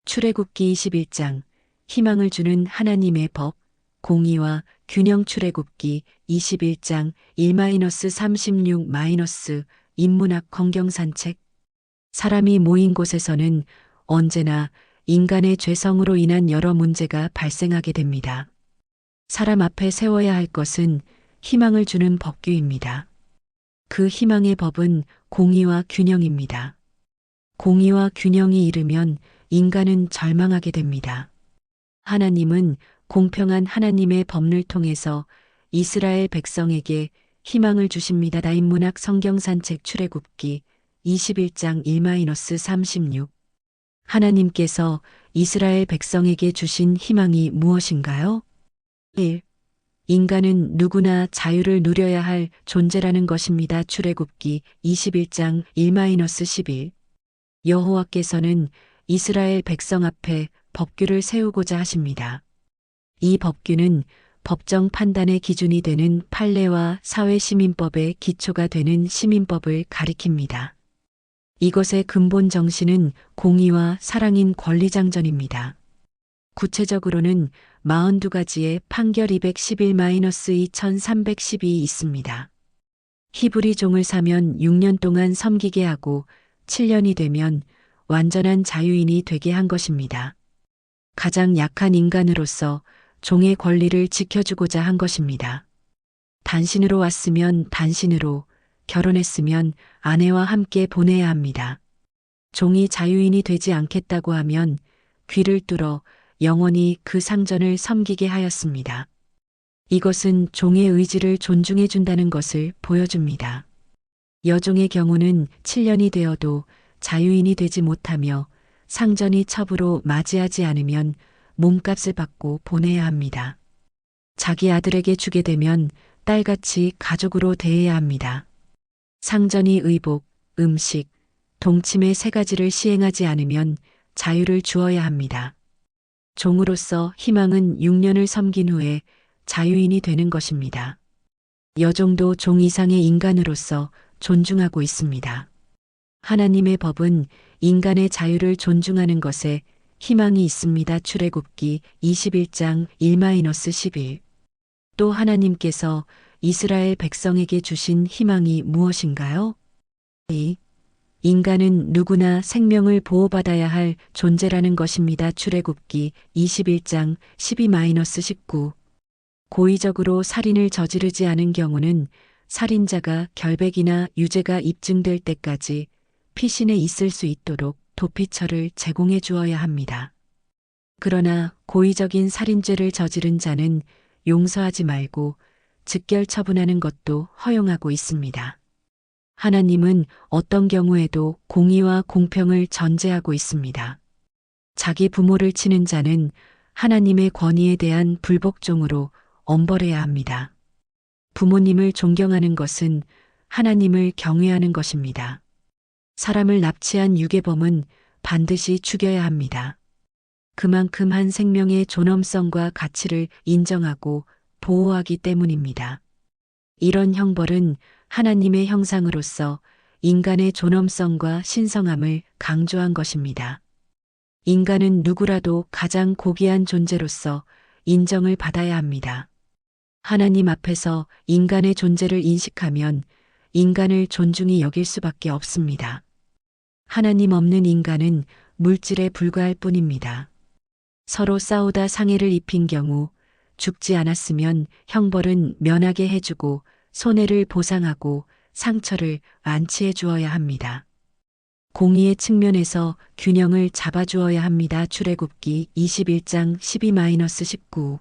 출애굽기 21장 희망을 주는 하나님의 법 공의와 균형 출애굽기 21장 1-36- 인문학 건경산책 사람이 모인 곳에서는 언제나 인간의 죄성으로 인한 여러 문제가 발생하게 됩니다. 사람 앞에 세워야 할 것은 희망을 주는 법규입니다. 그 희망의 법은 공의와 균형입니다. 공의와 균형이 이르면 인간은 절망하게 됩니다. 하나님은 공평한 하나님의 법률 통해서 이스라엘 백성에게 희망을 주십니다. 다인문학 성경산책 출애굽기 21장 1-36 하나님께서 이스라엘 백성에게 주신 희망이 무엇인가요? 1. 인간은 누구나 자유를 누려야 할 존재라는 것입니다. 출애굽기 21장 1-11 여호와께서는 이스라엘 백성 앞에 법규를 세우고자 하십니다. 이 법규는 법정 판단의 기준이 되는 판례와 사회시민법의 기초가 되는 시민법을 가리킵니다. 이것의 근본 정신은 공의와 사랑인 권리장전입니다. 구체적으로는 42가지의 판결 211-2312 있습니다. 히브리 종을 사면 6년 동안 섬기게 하고 7년이 되면 완전한 자유인이 되게 한 것입니다. 가장 약한 인간으로서 종의 권리를 지켜주고자 한 것입니다. 단신으로 왔으면 단신으로, 결혼했으면 아내와 함께 보내야 합니다. 종이 자유인이 되지 않겠다고 하면 귀를 뚫어 영원히 그 상전을 섬기게 하였습니다. 이것은 종의 의지를 존중해 준다는 것을 보여줍니다. 여종의 경우는 7년이 되어도 자유인이 되지 못하며 상전이 첩으로 맞이하지 않으면 몸값을 받고 보내야 합니다. 자기 아들에게 주게 되면 딸같이 가족으로 대해야 합니다. 상전이 의복, 음식, 동침의 3가지를 시행하지 않으면 자유를 주어야 합니다. 종으로서 희망은 6년을 섬긴 후에 자유인이 되는 것입니다. 여종도 종 이상의 인간으로서 존중하고 있습니다. 하나님의 법은 인간의 자유를 존중하는 것에 희망이 있습니다. 출애굽기 21장 1-11 또 하나님께서 이스라엘 백성에게 주신 희망이 무엇인가요? 2. 인간은 누구나 생명을 보호받아야 할 존재라는 것입니다. 출애굽기 21장 12-19 고의적으로 살인을 저지르지 않은 경우는 살인자가 결백이나 유죄가 입증될 때까지 피신해 있을 수 있도록 도피처를 제공해 주어야 합니다. 그러나 고의적인 살인죄를 저지른 자는 용서하지 말고 즉결 처분하는 것도 허용하고 있습니다. 하나님은 어떤 경우에도 공의와 공평을 전제하고 있습니다. 자기 부모를 치는 자는 하나님의 권위에 대한 불복종으로 엄벌해야 합니다. 부모님을 존경하는 것은 하나님을 경외하는 것입니다. 사람을 납치한 유괴범은 반드시 죽여야 합니다. 그만큼 한 생명의 존엄성과 가치를 인정하고 보호하기 때문입니다. 이런 형벌은 하나님의 형상으로서 인간의 존엄성과 신성함을 강조한 것입니다. 인간은 누구라도 가장 고귀한 존재로서 인정을 받아야 합니다. 하나님 앞에서 인간의 존재를 인식하면 인간을 존중히 여길 수밖에 없습니다. 하나님 없는 인간은 물질에 불과할 뿐입니다. 서로 싸우다 상해를 입힌 경우 죽지 않았으면 형벌은 면하게 해주고 손해를 보상하고 상처를 완치해 주어야 합니다. 공의의 측면에서 균형을 잡아주어야 합니다. 출애굽기 21장 12-19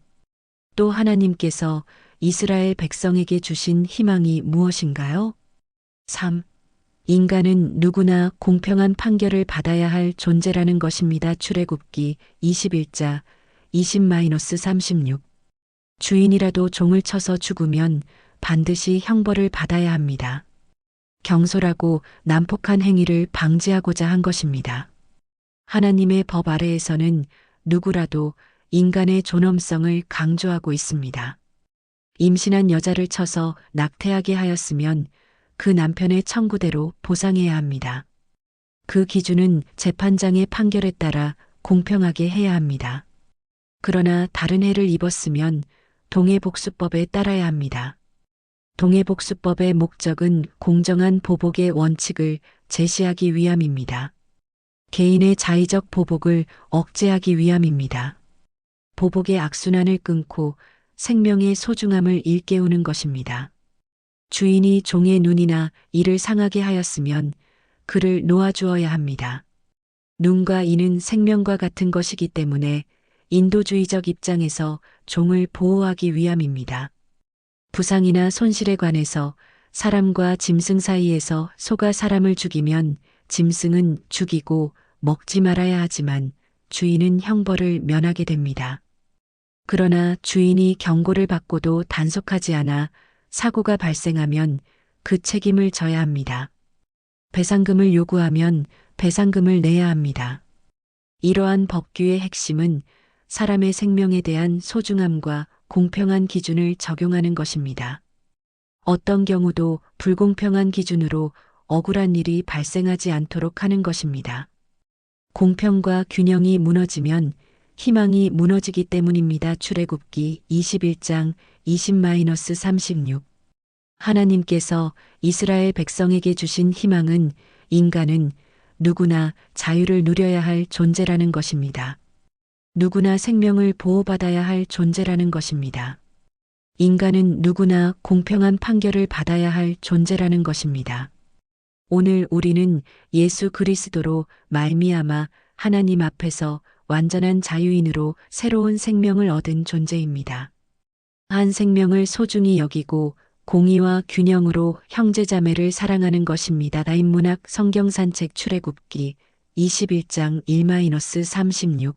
또 하나님께서 이스라엘 백성에게 주신 희망이 무엇인가요? 3. 인간은 누구나 공평한 판결을 받아야 할 존재라는 것입니다. 출애굽기 21장 20-36 주인이라도 종을 쳐서 죽으면 반드시 형벌을 받아야 합니다. 경솔하고 난폭한 행위를 방지하고자 한 것입니다. 하나님의 법 아래에서는 누구라도 인간의 존엄성을 강조하고 있습니다. 임신한 여자를 쳐서 낙태하게 하였으면 그 남편의 청구대로 보상해야 합니다. 그 기준은 재판장의 판결에 따라 공평하게 해야 합니다. 그러나 다른 해를 입었으면 동해복수법에 따라야 합니다. 동해복수법의 목적은 공정한 보복의 원칙을 제시하기 위함입니다. 개인의 자의적 보복을 억제하기 위함입니다. 보복의 악순환을 끊고 생명의 소중함을 일깨우는 것입니다. 주인이 종의 눈이나 이를 상하게 하였으면 그를 놓아주어야 합니다. 눈과 이는 생명과 같은 것이기 때문에 인도주의적 입장에서 종을 보호하기 위함입니다. 부상이나 손실에 관해서 사람과 짐승 사이에서 소가 사람을 죽이면 짐승은 죽이고 먹지 말아야 하지만 주인은 형벌을 면하게 됩니다. 그러나 주인이 경고를 받고도 단속하지 않아 사고가 발생하면 그 책임을 져야 합니다. 배상금을 요구하면 배상금을 내야 합니다. 이러한 법규의 핵심은 사람의 생명에 대한 소중함과 공평한 기준을 적용하는 것입니다. 어떤 경우도 불공평한 기준으로 억울한 일이 발생하지 않도록 하는 것입니다. 공평과 균형이 무너지면 희망이 무너지기 때문입니다. 출애굽기 21장 20-36. 하나님께서 이스라엘 백성에게 주신 희망은 인간은 누구나 자유를 누려야 할 존재라는 것입니다. 누구나 생명을 보호받아야 할 존재라는 것입니다. 인간은 누구나 공평한 판결을 받아야 할 존재라는 것입니다. 오늘 우리는 예수 그리스도로 말미암아 하나님 앞에서 완전한 자유인으로 새로운 생명을 얻은 존재입니다. 한 생명을 소중히 여기고 공의와 균형으로 형제자매를 사랑하는 것입니다. 다인문학 성경산책 출애굽기 21장 1-36